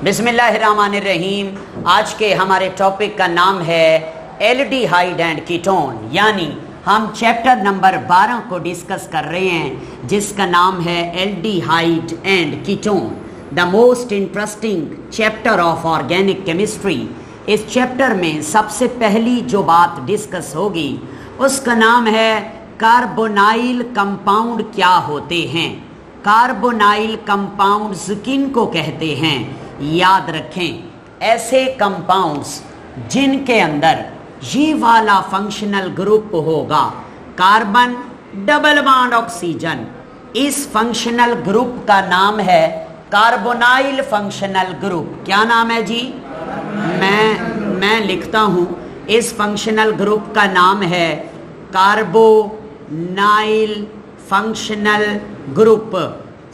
बिस्मिल्लाहिर्रहमानिर्रहीम। आज के हमारे टॉपिक का नाम है एल्डिहाइड एंड कीटोन, यानी हम चैप्टर नंबर 12 को डिस्कस कर रहे हैं जिसका नाम है aldehyde and ketone, the most interesting chapter of organic chemistry. इस चैप्टर में सबसे पहली जो बात डिस्कस होगी उसका नाम है कार्बोनाइल कंपाउंड क्या होते हैं। कार्बोनाइल कंपाउंड्स किन को कहते हैं? याद रखें, ऐसे कंपाउंड्स जिनके अंदर ये वाला फंक्शनल ग्रुप होगा, कार्बन डबल बॉन्ड ऑक्सीजन। इस फंक्शनल ग्रुप का नाम है कार्बोनाइल फंक्शनल ग्रुप। क्या नाम है जी? मैं लिखता हूं, इस फंक्शनल ग्रुप का नाम है carbonyl functional group.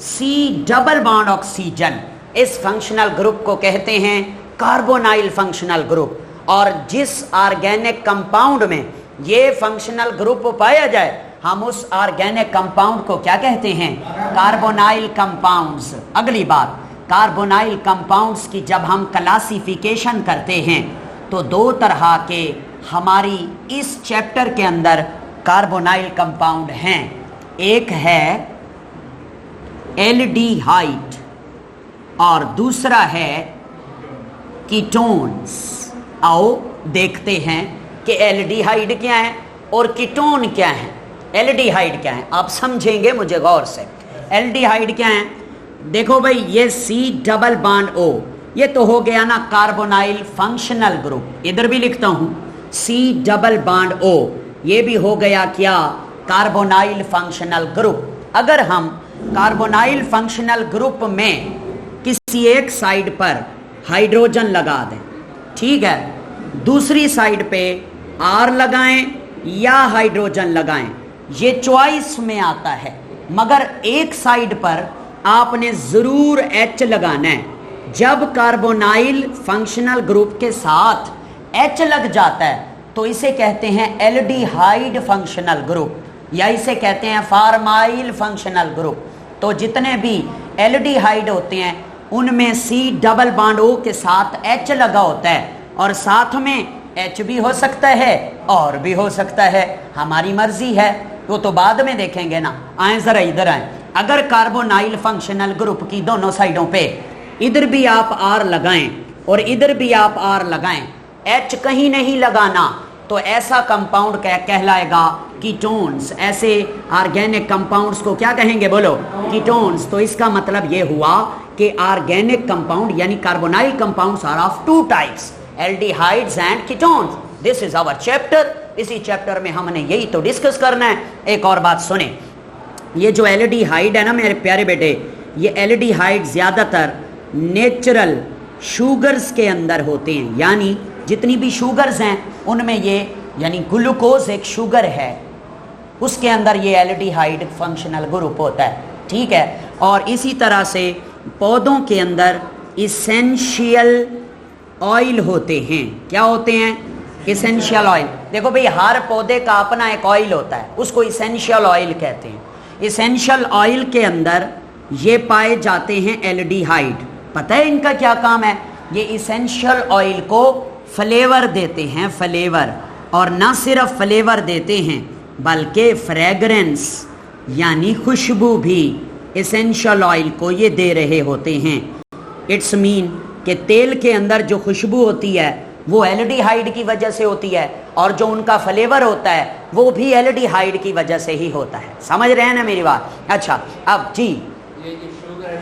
C double bond oxygen, इस फंक्शनल ग्रुप को कहते हैं कार्बोनाइल फंक्शनल ग्रुप। और जिस ऑर्गेनिक कंपाउंड में ये फंक्शनल ग्रुप पाया जाए, हम उस ऑर्गेनिक कंपाउंड को क्या कहते हैं? Carbonyl compounds. अगली बात, कार्बोनाइल कंपाउंड्स की जब हम क्लासिफिकेशन करते हैं तो दो तरह के हमारी इस चैप्टर के अंदर कार्बोनाइल कंपाउंड हैं। एक है एल्डिहाइड और दूसरा है कीटोन्स। आओ देखते हैं कि एल्डिहाइड क्या है और कीटोन क्या है। एल्डिहाइड क्या है आप समझेंगे मुझे गौर से। एल्डिहाइड क्या है? देखो भाई, ये सी डबल बॉन्ड ओ, ये तो हो गया ना कार्बोनाइल फंक्शनल ग्रुप। इधर भी लिखता हूं सी डबल बॉन्ड ओ, ये भी हो गया क्या? Carbonyl functional group. अगर हम कार्बोनाइल फंक्शनल ग्रुप में किसी एक साइड पर हाइड्रोजन लगा दें, ठीक है, दूसरी साइड पे आर लगाएं या हाइड्रोजन लगाएं, ये चॉइस में आता है, मगर एक साइड पर आपने जरूर एच लगाना है। जब कार्बोनाइल फंक्शनल ग्रुप के साथ एच लग जाता है तो इसे कहते हैं एल्डिहाइड फंक्शनल ग्रुप, या इसे कहते हैं फार्माइल फंक्शनल ग्रुप। तो जितने भी एल्डिहाइड होते हैं उनमें सी डबल बॉन्ड ओ के साथ एच लगा होता है, और साथ में एच भी हो सकता है और भी हो सकता है, हमारी मर्जी है, वो तो बाद में देखेंगे ना। आए जरा इधर आए। अगर कार्बोनाइल फंक्शनल ग्रुप की दोनों साइडों पे इधर भी आप आर लगाएं और इधर भी आप आर लगाएं, एच कहीं नहीं लगाना, तो ऐसा कंपाउंड कहलाएगा कीटोन्स। ऐसे ऑर्गेनिक कंपाउंड्स को क्या कहेंगे? बोलो, कीटोन्स। तो इसका मतलब ये हुआ कि ऑर्गेनिक कंपाउंड यानी carbonyl compounds are of two types, aldehydes and ketones. This is our chapter. इसी चैप्टर में हमने यही तो डिस्कस करना है। एक और बात सुने, ये जो एल्डिहाइड है ना मेरे प्यारे बेटे, ये एल्डिहाइड ज्यादातर नेचुरल शुगर्स के अंदर होते हैं, यानी जितनी भी शुगर्स हैं उनमें ये, यानी ग्लूकोज एक शुगर है, उसके अंदर ये एल्डिहाइड फंक्शनल ग्रुप होता है, ठीक है। और इसी तरह से पौधों के अंदर इसेंशियल ऑयल होते हैं। क्या होते हैं? Essential oil. देखो भाई, हर पौधे का अपना एक ऑयल होता है, उसको इसेंशियल ऑयल कहते हैं। इसेंशियल ऑयल के अंदर ये पाए जाते हैं एल्डिहाइड। पता है इनका क्या काम है? ये इसेंशियल ऑयल को फ्लेवर देते हैं, फ्लेवर। और ना सिर्फ फ्लेवर देते हैं बल्कि फ्रेगरेंस यानी खुशबू भी इसेंशियल ऑयल को ये दे रहे होते हैं। इट्स मीन कि तेल के अंदर जो खुशबू होती है वो एल्डिहाइड की वजह से होती है, और जो उनका फ्लेवर होता है वो भी एल्डिहाइड की वजह से ही होता है। समझ रहे हैं ना मेरी बात? अच्छा, अब जी ये जो शुगर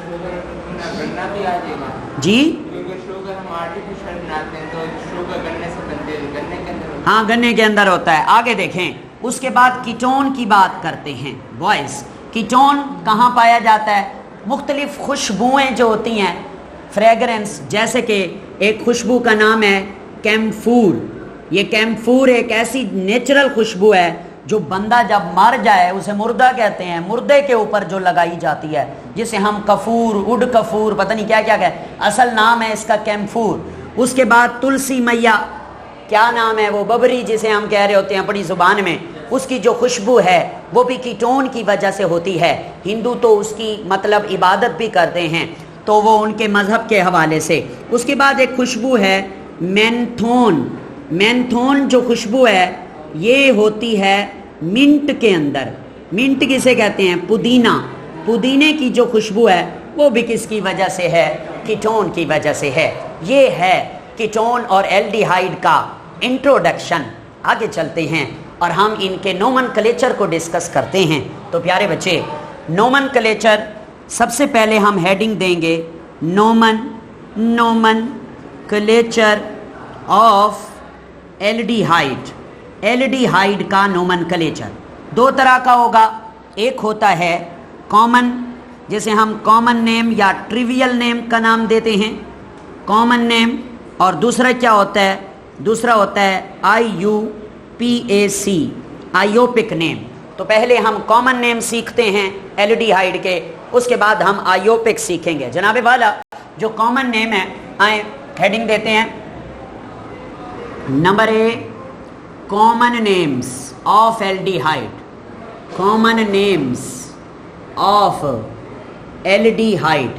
गन्ना भी आ जाएगा जी, क्योंकि शुगर हम आर्टिफिशियल बनाते हैं, तो शुगर गन्ने से बनते हैं, गन्ने के अंदर। हाँ, गन्ने के अंदर होता है। आगे देखें, उसके बाद कीटोन की बात करते हैं। बॉयज, कीटोन कहाँ पाया जाता है? मुख्तलिफ खुशबुएं जो होती हैं, फ्रेगरेंस, जैसे कि एक खुशबू का नाम है कैम्फूर। ये कैम्फूर एक ऐसी नेचुरल खुशबू है जो बंदा जब मर जाए उसे मुर्दा कहते हैं, मुर्दे के ऊपर जो लगाई जाती है, जिसे हम कफूर, उड कफूर, पता नहीं क्या क्या कहते, असल नाम है इसका कैम्फूर। उसके बाद तुलसी मैया, क्या नाम है वो, बबरी जिसे हम कह रहे होते हैं अपनी जुबान में, उसकी जो खुशबू है वो भी कीटोन की वजह से होती है। हिंदू तो उसकी मतलब इबादत भी करते हैं। तो वो उनके मजहब के हवाले से। उसके बाद एक खुशबू है मेंथोन। मेंथोन जो खुशबू है ये होती है मिंट के अंदर। मिंट किसे कहते हैं? पुदीना। पुदीने की जो खुशबू है वो भी किसकी वजह से है? कीटोन की वजह से है। ये है कीटोन और एल्डिहाइड का इंट्रोडक्शन। आगे चलते हैं और हम इनके नोमेनक्लेचर को डिस्कस करते हैं। तो प्यारे बच्चे, नोमेनक्लेचर सबसे पहले हम हेडिंग देंगे नोमेनक्लेचर ऑफ एल्डिहाइड। एल्डिहाइड का नोमेनक्लेचर दो तरह का होगा। एक होता है कॉमन, जैसे हम कॉमन नेम या ट्रिवियल नेम का नाम देते हैं, कॉमन नेम। और दूसरा क्या होता है? दूसरा होता है IUPAC, आयोपिक नेम। तो पहले हम कॉमन नेम सीखते हैं एल्डिहाइड के, उसके बाद हम आयोपिक सीखेंगे। जनाबे वाला, जो कॉमन नेम है, आए हेडिंग देते हैं। Number A, common names of aldehyde. Common names of aldehyde.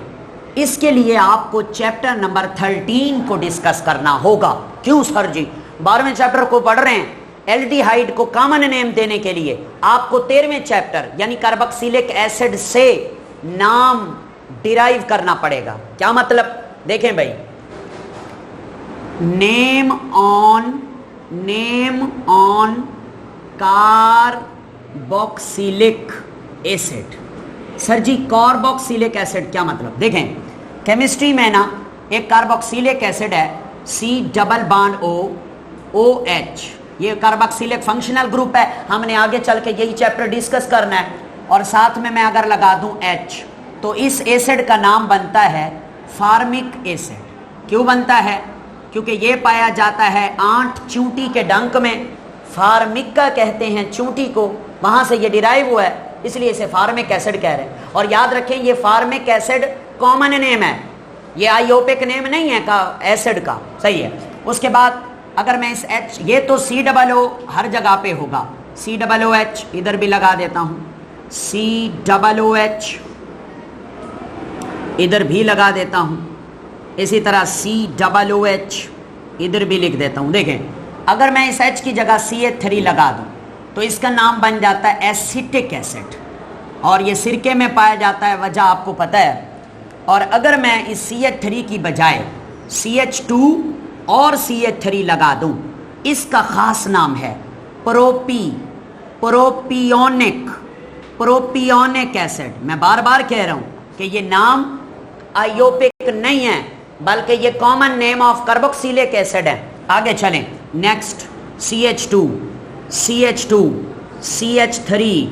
इसके लिए आपको चैप्टर नंबर 13 को डिस्कस करना होगा। क्यों सर जी? 12वें चैप्टर को पढ़ रहे हैं, एल्डिहाइड को कॉमन नेम देने के लिए आपको 13वें चैप्टर यानी कार्बोक्सिलिक एसिड से नाम डिराइव करना पड़ेगा। क्या मतलब? देखें भाई, name on carboxylic acid. Sir जी कार्बोक्सिलिक एसिड क्या मतलब? देखें, केमिस्ट्री में ना एक कार्बोक्सिलिक एसिड है C+O OH। ये कार्बोक्सिलिक फंक्शनल ग्रुप है। हमने आगे चल के यही चैप्टर डिस्कस करना है। और साथ में मैं अगर लगा दूं H, तो इस एसिड का नाम बनता है फार्मिक एसिड। क्यों बनता है? क्योंकि ये पाया जाता है आंट चूंटी के डंक में। फार्मिका कहते हैं चूंटी को, वहां से ये डिराइव हुआ है, इसलिए इसे फार्मिक एसिड कह रहे हैं। और याद रखें, ये फार्मिक एसिड कॉमन नेम है, ये आयोपिक नेम नहीं है का एसिड का। सही है। उसके बाद अगर मैं इस H, ये तो COO हर जगह पे होगा, COOH इधर भी लगा देता हूं, COOH इधर भी लगा देता हूं, इसी तरह COOH इधर भी लिख देता हूं। देखें, अगर मैं इस H की जगह CH3 लगा दूं तो इसका नाम बन जाता है एसिटिक एसिड, और ये सिरके में पाया जाता है, वजह आपको पता है। और अगर मैं इस CH3 की बजाय CH2 और CH3 लगा दूं, इसका खास नाम है प्रोपियोनिक एसिड। मैं बार बार कह रहा हूं कि ये नाम आयोपिक नहीं है, बल्कि ये common name of carboxylic acid है। आगे चलें, नेक्स्ट CH2, CH3,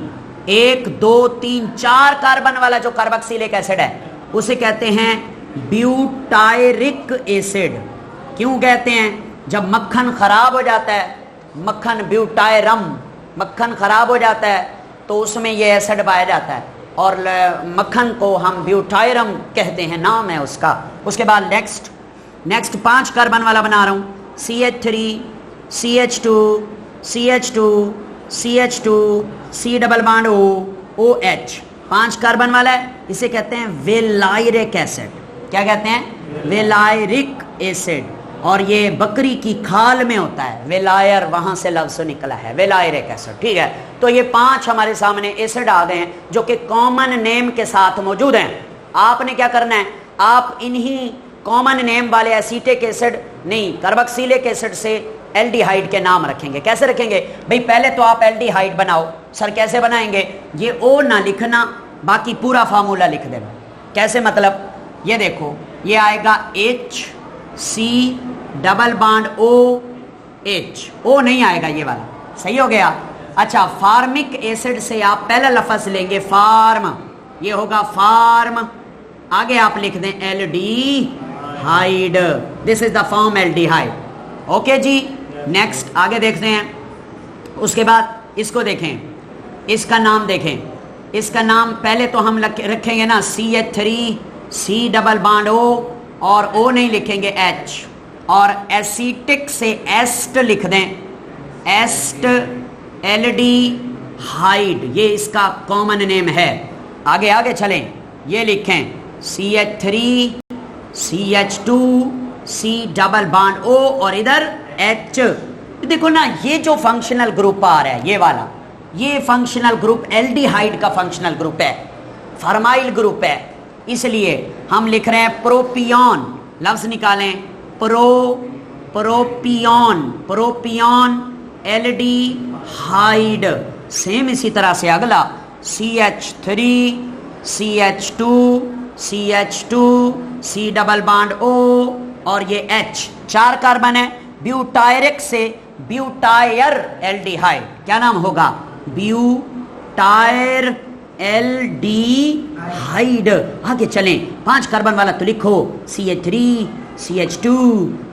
1 2 3 4 कार्बन वाला जो कार्बोक्सिलिक एसिड है उसे कहते हैं ब्यूटायरिक एसिड। क्यों कहते हैं? जब मक्खन खराब हो जाता है, मक्खन ब्यूटायरम, मक्खन खराब हो जाता है तो उसमें ये एसिड पाया जाता है, और मक्खन को हम ब्यूटायरम कहते हैं, नाम है उसका। उसके बाद नेक्स्ट 5 कार्बन वाला बना रहा हूं, CH3, CH2, C+OH, 5 कार्बन वाला है, इसे कहते हैं वेलायरिक एसिड। क्या कहते हैं? वेलायरिक एसिड। और ये बकरी की खाल में होता है, वेलायर वहां से लफ्ज़ निकला है, वेलायरिक एसिड। ठीक है, तो ये 5 हमारे सामने एसिड आ गए हैं जो कि कॉमन नेम के साथ मौजूद हैं। आपने क्या करना है? आप इन्हीं कॉमन नेम वाले एसिटिक एसिड नहीं, कार्बोक्सिलिक एसिड से एल्डिहाइड के नाम रखेंगे। कैसे रखेंगे भाई? पहले तो आप एल्डिहाइड बनाओ। सर कैसे बनाएंगे? ये O ना लिखना, बाकी पूरा फार्मूला लिख देना। कैसे मतलब? ये देखो, ये आएगा HC+OH, O नहीं आएगा ये वाला। सही हो गया? अच्छा, फार्मिक एसिड से आप पहला लफ्ज़ लेंगे फार्म, ये होगा फार्म। आगे आप लिख दें aldehyde, this is the form aldehyde. Okay जी, नेक्स्ट आगे देखते हैं। उसके बाद इसको देखें, इसका नाम देखें। इसका नाम पहले तो हम रखेंगे ना CH3, C+O, और O नहीं लिखेंगे H, और एसिटिक से एस्ट लिख दें, एस्ट एल्डिहाइड, ये इसका कॉमन नेम है। आगे चलें, ये लिखें CH3 CH2 C double bond O और इधर H। देखो ना, ये जो फंक्शनल ग्रुप आ रहा है ये वाला, ये फंक्शनल ग्रुप एल्डिहाइड का फंक्शनल ग्रुप है, फॉर्माइल ग्रुप है, इसलिए हम लिख रहे हैं प्रोपियन। लफ्ज निकालें, प्रोपियन, प्रोपियन एल्डिहाइड। सेम इसी तरह से अगला CH3 CH2 CH2 C double bond O और ये H, 4 कार्बन है। ब्यूटायरिक से ब्यूटायर एल्डिहाइड, क्या नाम होगा? ब्यूटायर एल्डिहाइड। आगे चलें, 5 कार्बन वाला तो लिखो CH3 CH2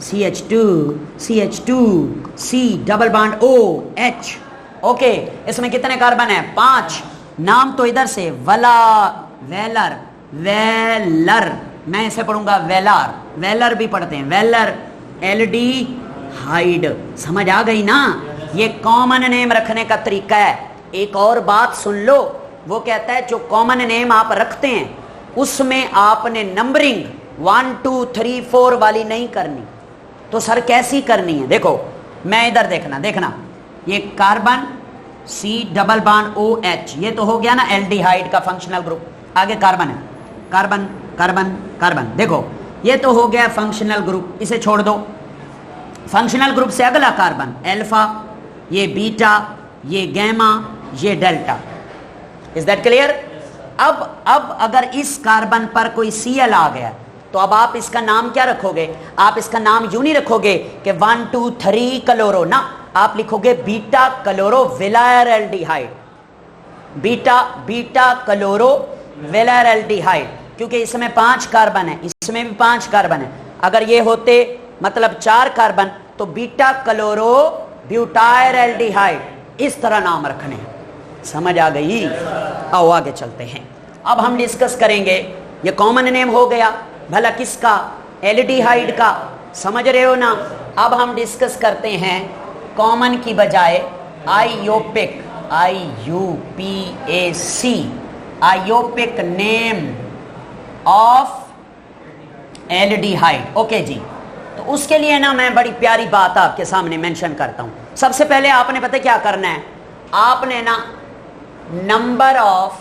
CH2 CH2 C double bond O H। Okay, इसमें कितने कार्बन है? 5। नाम तो इधर से वला, वेलर, वेलर, मैं इसे पढ़ूंगा वेलार, वेलर भी पढ़ते हैं, वेलर एल्डिहाइड। समझ आ गई ना? ये कॉमन नेम रखने का तरीका है। एक और बात सुन लो, वो कहता है जो कॉमन नेम आप रखते हैं उसमें आपने नंबरिंग 1 2 3 4 वाली नहीं करनी। तो सर कैसी करनी है? देखो, मैं इधर देखना, ये carbon C double bond OH, ये तो हो गया ना एल्डिहाइड का फंक्शनल ग्रुप। आगे कार्बन है, कार्बन कार्बन कार्बन, देखो ये तो हो गया फंक्शनल ग्रुप, इसे छोड़ दो। फंक्शनल ग्रुप से अगला कार्बन अल्फा, ये बीटा, ये गैमा, ये डेल्टा। Is that clear? अब अगर इस कार्बन पर कोई Cl आ गया तो अब आप इसका नाम क्या रखोगे? आप इसका नाम यूं नहीं रखोगे कि 1 2 3 क्लोरो ना, आप लिखोगे beta chloro vinyl aldehyde, beta chloro vinyl aldehyde, क्योंकि इसमें 5 कार्बन है, इसमें भी 5 कार्बन है। अगर ये होते मतलब 4 कार्बन तो बीटा क्लोरो ब्यूटायर एल्डिहाइड, इस तरह नाम रखने हैं। समझ आ गई? आओ आगे चलते हैं। अब हम डिस्कस करेंगे, ये कॉमन नेम हो गया, भला किसका? एल्डिहाइड का। समझ रहे हो ना? अब हम डिस्कस करते हैं कॉमन की बजाय आयोपिक, IUPAC, आयोपिक name of aldehyde. Okay जी, तो उसके लिए ना मैं बड़ी प्यारी बात आपके सामने मेंशन करता हूं। सबसे पहले आपने पता क्या करना है? आपने ना number of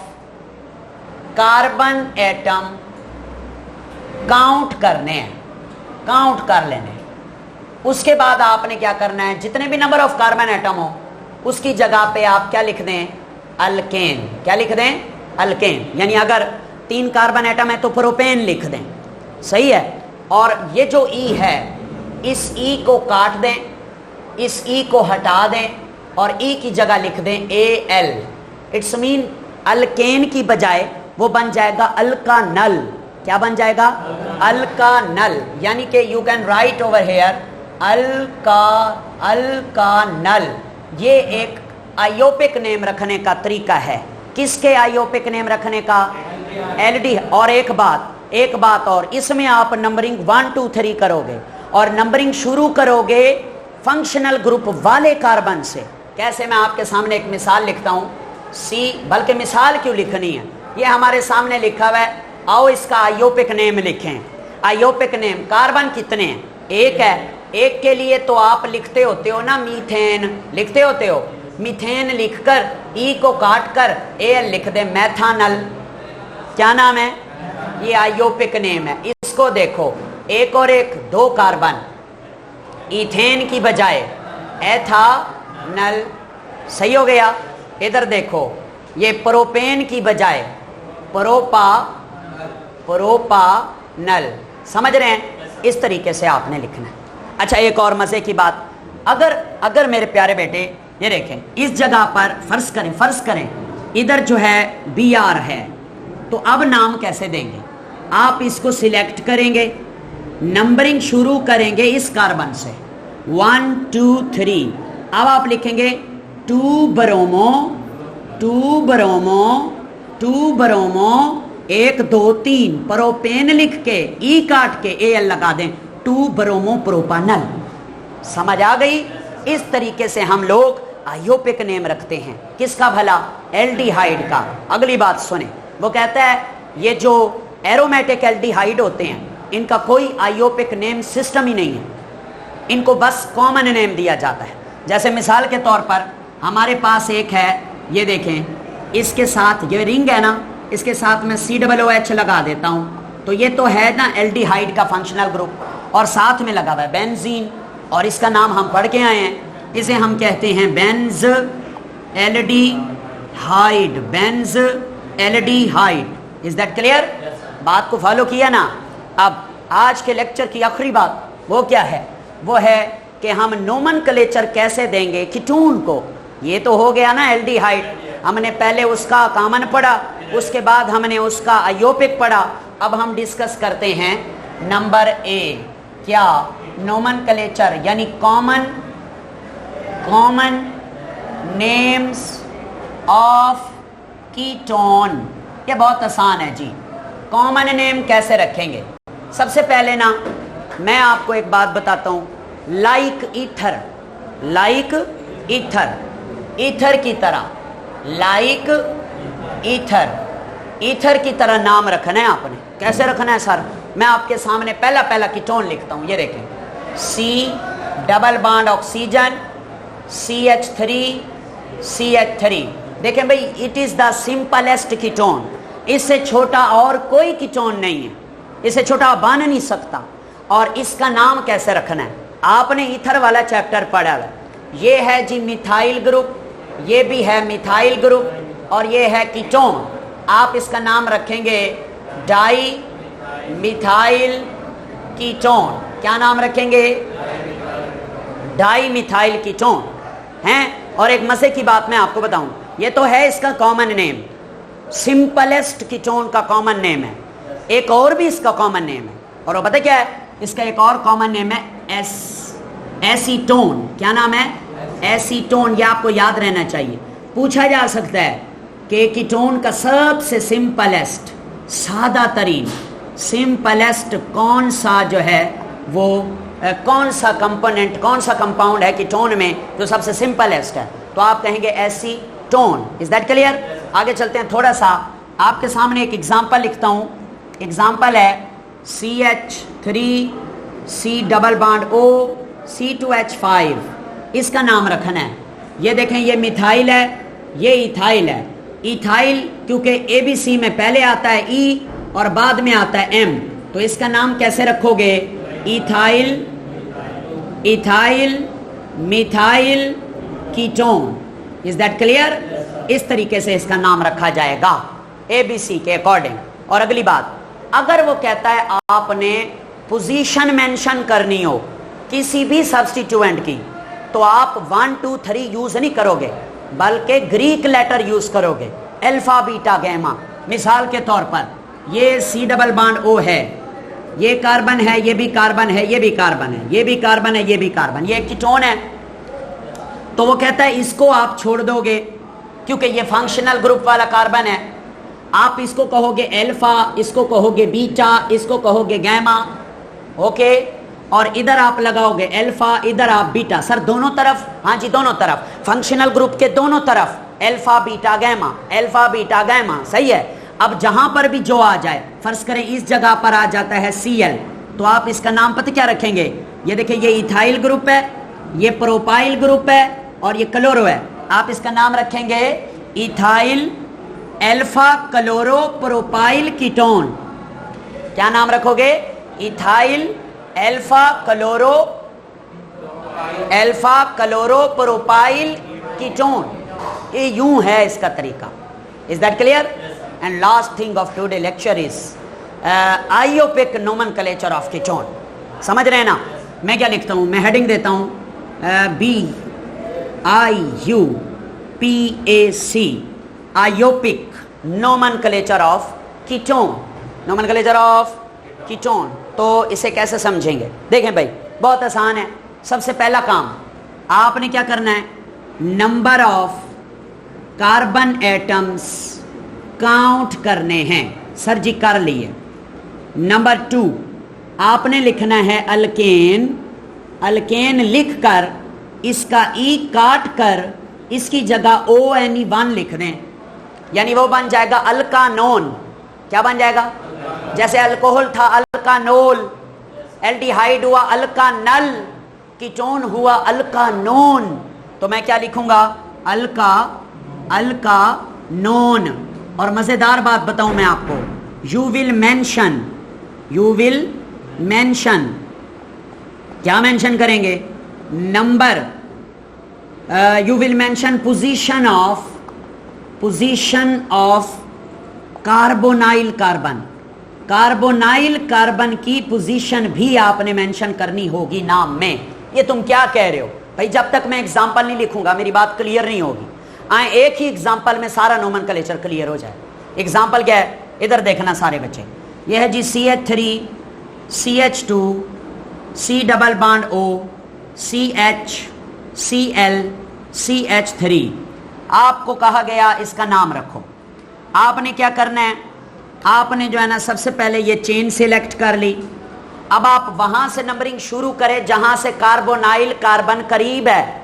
carbon atom count करने हैं, काउंट कर लेने हैं। उसके बाद आपने क्या करना है? जितने भी नंबर ऑफ कार्बन एटम हो उसकी जगह पे आप क्या लिख दें? अल्केन। क्या लिख दें? अल्केन। यानी अगर 3 कार्बन एटम है तो प्रोपेन लिख दें, सही है। और ये जो ई है, इस ई को काट दें, इस ई को हटा दें और ई की जगह लिख दें Al। इट्स मीन अल्केन की बजाय वो बन जाएगा अल्कानल। क्या बन जाएगा? अल्कानल। यानी कि you can write over here alkanal. ये एक आयोपिक नेम रखने का तरीका है। किसके आयोपिक नेम रखने का? एलडी। और एक बात और, इसमें आप नंबरिंग 1 2 3 करोगे और नंबरिंग शुरू करोगे फंक्शनल ग्रुप वाले कार्बन से। कैसे? मैं आपके सामने एक मिसाल लिखता हूं। सी, बल्कि मिसाल क्यों लिखनी है, ये हमारे सामने लिखा हुआ है। आओ इसका आयोपिक नेम लिखें। आयोपिक नेम, कार्बन कितने हैं? 1 है। 1 के लिए तो आप लिखते होते हो ना मीथेन, लिखते होते हो। मीथेन लिखकर ई को काट कर Al लिख दे, मैथानल। क्या नाम है? ये आयोपिक नेम है। इसको देखो, 1 और 1 2 कार्बन, इथेन की बजाय एथानल। सही हो गया। इधर देखो, ये प्रोपेन की बजाय प्रोपानल। समझ रहे हैं? इस तरीके से आपने लिखना है। अच्छा, एक और मजे की बात, अगर मेरे प्यारे बेटे ये देखें, इस जगह पर फर्ज करें इधर जो है Br है, तो अब नाम कैसे देंगे? आप इसको सिलेक्ट करेंगे, नंबरिंग शुरू करेंगे इस कार्बन से 1 2 3। अब आप लिखेंगे 2 ब्रोमो 2 ब्रोमो 2 ब्रोमो 1 2 3 प्रोपेन लिख के ई काट के Al लगा दें, 2 ब्रोमो प्रोपानल। समझ आ गई? इस तरीके से हम लोग आयोपिक नेम रखते हैं। किसका भला? एल्डिहाइड का। अगली बात सुने, वो कहता है ये जो एरोमेटिक एल्डिहाइड होते हैं, इनका कोई आयोपिक नेम सिस्टम ही नहीं है, इनको बस कॉमन नेम दिया जाता है। जैसे मिसाल के तौर पर हमारे पास एक है, ये देखें, इसके साथ ये रिंग है ना, इसके साथ मैं COOH लगा देता हूँ, तो ये तो है ना एल्डिहाइड का फंक्शनल ग्रुप, और साथ में लगा हुआ है बेंजीन, और इसका नाम हम पढ़ के आए हैं, इसे हम कहते हैं Benz aldehyde, Benz aldehyde. Is that clear? बात को फॉलो किया ना? अब आज के लेक्चर की आखिरी बात वो क्या है? वो है कि हम नोमेनक्लेचर कैसे देंगे कीटोन को। ये तो हो गया ना एल्डिहाइड, हमने पहले उसका कॉमन पढ़ा, उसके बाद हमने उसका आयोपिक पढ़ा। अब हम डिस्कस करते हैं नंबर ए, क्या नोमेनक्लेचर यानी कॉमन नेम्स ऑफ कीटोन। ये बहुत आसान है जी। कॉमन नेम कैसे रखेंगे? सबसे पहले ना मैं आपको एक बात बताता हूँ, like ether, like ether, ether की तरह, लाइक ईथर, ईथर की तरह नाम रखना है आपने। कैसे रखना है सर? मैं आपके सामने पहला कीटोन लिखता हूँ, ये देखें, C double bond oxygen CH3 देखें भाई, it is the simplest ketone, इससे छोटा और कोई कीटोन नहीं है, इससे छोटा बन नहीं सकता। और इसका नाम कैसे रखना है? आपने ईथर वाला चैप्टर पढ़ा है, ये है जी मिथाइल ग्रुप, ये भी है मिथाइल ग्रुप, और ये है कीटोन। आप इसका नाम रखेंगे डाई मिथाइल कीटोन। क्या नाम रखेंगे? डाई मिथाइल कीटोन हैं। और एक मजे की बात मैं आपको बताऊं, ये तो है इसका कॉमन नेम, सिंपलेस्ट कीटोन का कॉमन नेम है। एक और भी इसका कॉमन नेम है, और वो पता क्या है? इसका एक और कॉमन नेम है एसीटोन। क्या नाम है? एसीटोन। ये आपको याद रहना चाहिए। पूछा जा सकता है कि कीटोन का सबसे सिंपलेस्ट, सादा तरीन, सिंपलेस्ट कौन सा जो है वो कौन सा कंपोनेंट, कौन सा कंपाउंड है कीटोन में जो सबसे सिंपलेस्ट है? तो आप कहेंगे एसीटोन। Is that clear? आगे चलते हैं। थोड़ा सा आपके सामने एक एग्जांपल लिखता हूँ। एग्जांपल है CH3 C double bond O C2H5। इसका नाम रखना है। ये देखें, ये मिथाइल है, ये इथाइल है। इथाइल क्योंकि ABC में पहले आता है E और बाद में आता है M, तो इसका नाम कैसे रखोगे? Ethyl, ethyl methyl ketone. Is that clear? इस तरीके से इसका नाम रखा जाएगा ABC के अकॉर्डिंग। और अगली बात, अगर वो कहता है आपने पोजीशन मेंशन करनी हो किसी भी सब्स्टिट्यूएंट की, तो आप 1 2 3 यूज नहीं करोगे, बल्कि ग्रीक लेटर यूज करोगे, अल्फा बीटा गैमा। मिसाल के तौर पर ये C डबल बॉन्ड O है, ये कार्बन है, ये भी कार्बन है, ये भी कार्बन है, ये भी कार्बन है, ये भी कार्बन, ये एक कीटोन है। तो वो कहता है इसको आप छोड़ दोगे क्योंकि ये फंक्शनल ग्रुप वाला कार्बन है। आप इसको कहोगे अल्फा, इसको कहोगे बीटा, इसको कहोगे गैमा, ओके। और इधर आप लगाओगे अल्फा, इधर आप बीटा। सर दोनों तरफ? हाँ जी दोनों तरफ, फंक्शनल ग्रुप के दोनों तरफ alpha beta gamma, alpha beta gamma, सही है। अब जहां पर भी जो आ जाए, फर्ज करें इस जगह पर आ जाता है Cl, तो आप इसका नाम पता क्या रखेंगे? ये देखिए, ये इथाइल ग्रुप है, ये प्रोपाइल ग्रुप है, और ये क्लोरो है। आप इसका नाम रखेंगे ethyl alpha chloro propyl ketone. क्या नाम रखोगे? Ethyl alpha chloro propyl ketone. ये यूं है इसका तरीका। Is that clear? And last thing of today lecture is IUPAC nomenclature of ketone. समझ रहे हैं ना? मैं क्या लिखता हूं? मैं हेडिंग देता हूं BIUPAC, IUPAC nomenclature of ketone, nomenclature of ketone. तो इसे कैसे समझेंगे? देखें भाई, बहुत आसान है। सबसे पहला काम आपने क्या करना है? Number of carbon atoms count करने हैं। सर जी कर लिए। नंबर 2 आपने लिखना है अल्केन। अल्केन लिखकर इसका ई काट कर इसकी जगह ONE1 लिख दें, यानी वो बन जाएगा अल्कानोन। क्या बन जाएगा? जैसे अल्कोहल था अल्कानोल, एल्डिहाइड हुआ अल्कानल, कीटोन हुआ अल्कानोन। तो मैं क्या लिखूंगा? अल्कानोन। और मजेदार बात बताऊं मैं आपको, यू विल मेंशन, क्या मेंशन करेंगे? Number. You will mention position of carbonyl carbon. Carbonyl carbon की पोजीशन भी आपने मेंशन करनी होगी नाम में। ये तुम क्या कह रहे हो भाई? जब तक मैं एग्जांपल नहीं लिखूंगा मेरी बात क्लियर नहीं होगी। आए एक ही एग्जांपल में सारा नोमेनक्लेचर क्लियर हो जाए। एग्जांपल क्या है? इधर देखना सारे बच्चे। यह है जी CH3 CH2 C double bond O CH Cl CH3। आपको कहा गया इसका नाम रखो। आपने क्या करना है? आपने जो है ना सबसे पहले ये चेन सिलेक्ट कर ली। अब आप वहां से नंबरिंग शुरू करें जहां से कार्बोनाइल कार्बन करीब है।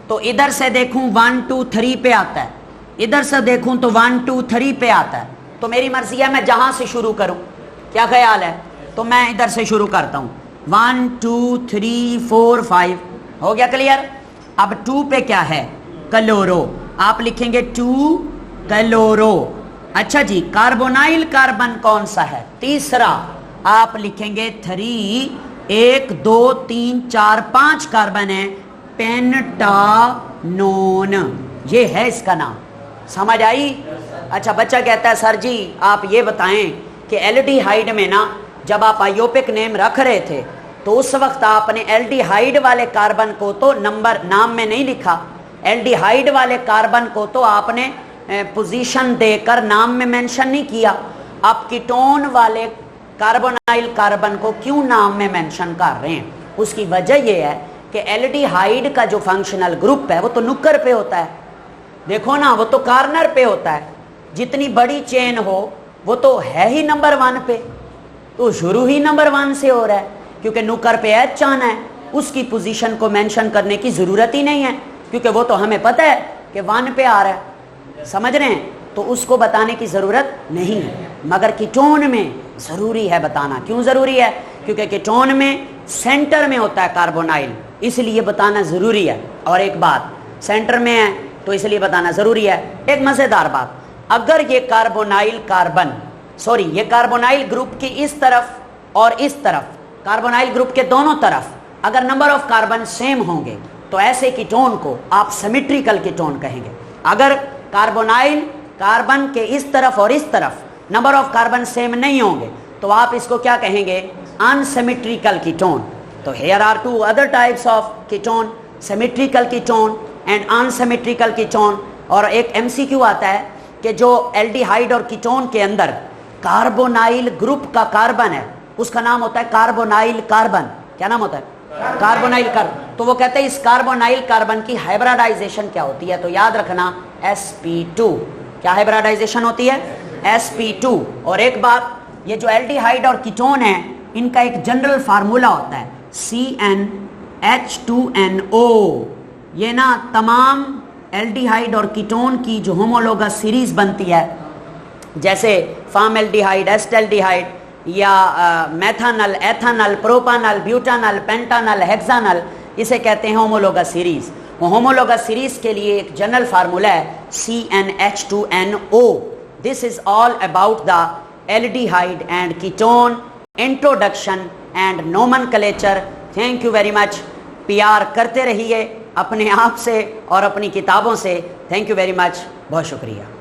तो इधर से देखूं 1 2 3 पे आता है, इधर से देखूं तो 1 2 3 पे आता है। तो मेरी मर्जी है मैं जहां से शुरू करूं। क्या ख्याल है? तो मैं इधर से शुरू करता हूं। 1 2 3 4 5 हो गया क्लियर। अब 2 पे क्या है? क्लोरो। आप लिखेंगे 2 क्लोरो। अच्छा जी, कार्बोनाइल कार्बन कौन सा है? तीसरा। आप लिखेंगे 3 1 2 3 4 5 कार्बन है, पेंटानोन। ये है इसका नाम। समझ आई? अच्छा, बच्चा कहता है सर जी आप ये बताएं कि एल्डिहाइड में ना जब आप आयोपिक नेम रख रहे थे तो उस वक्त आपने एल्डिहाइड वाले कार्बन को तो नंबर नाम में नहीं लिखा, एल्डिहाइड वाले कार्बन को तो आपने पोजीशन देकर नाम में मेंशन नहीं किया। आप कीटोन वाले कार्बोनाइल कार्बन को क्यों नाम में मेंशन कर रहे हैं? उसकी वजह यह है कि एल्डिहाइड का जो फंक्शनल ग्रुप है वो तो नुक्कर पे होता है। देखो ना, वो तो कार्नर पे होता है। जितनी बड़ी चेन हो वो तो है ही नंबर 1 पे, तो शुरू ही नंबर 1 से हो रहा है क्योंकि नुक्कर पे एच आना है। उसकी पोजीशन को मेंशन करने की जरूरत ही नहीं है क्योंकि वो तो हमें पता है कि 1 पे आ रहा है। समझ रहे हैं? तो उसको बताने की जरूरत नहीं है। मगर कीटोन में जरूरी है बताना। क्यों जरूरी है? क्योंकि कीटोन में सेंटर में होता है कार्बोनाइल, इसलिए बताना जरूरी है। और एक बात, सेंटर में है तो इसलिए बताना जरूरी है। एक मजेदार बात, अगर ये कार्बोनाइल कार्बन ये कार्बोनाइल ग्रुप की इस तरफ और इस तरफ, कार्बोनाइल ग्रुप के दोनों तरफ अगर नंबर ऑफ कार्बन सेम होंगे तो ऐसे कीटोन को आप सिमेट्रिकल कीटोन कहेंगे। अगर कार्बोनाइल कार्बन के इस तरफ और इस तरफ नंबर ऑफ कार्बन सेम नहीं होंगे तो आप इसको क्या कहेंगे? Unsymmetrical ketone. तो here are 2 other types of ketone, symmetrical ketone and unsymmetrical ketone. और एक MCQ आता है कि जो एल्डिहाइड और कीटोन के अंदर कार्बोनाइल ग्रुप का कार्बन है उसका नाम होता है कार्बोनाइल कार्बन। क्या नाम होता है? Carbonyl carbon. तो वो कहते हैं इस कार्बोनाइल कार्बन की हाइब्रिडाइजेशन क्या होती है? तो याद रखना sp2। क्या हाइब्रिडाइजेशन होती है? sp2। और एक बात, ये जो एल्डिहाइड और कीटोन है इनका एक जनरल फार्मूला होता है CnH2NO। ये ना तमाम एल्डिहाइड और कीटोन की जो होमोलोगस सीरीज बनती है, जैसे फॉर्मल्डिहाइड, एस्टेल्डिहाइड या मेथानल, एथानल, प्रोपानल, ब्यूटानल, पेंटानल, हेक्सानल, इसे कहते हैं होमोलोगस सीरीज। वो होमोलोगस सीरीज के लिए एक जनरल फार्मूला है CnH2NO। This is all about the aldehyde and ketone introduction and nomenclature. Thank you very much. प्यार करते रहिए अपने आप से और अपनी किताबों से। Thank you very much. बहुत शुक्रिया।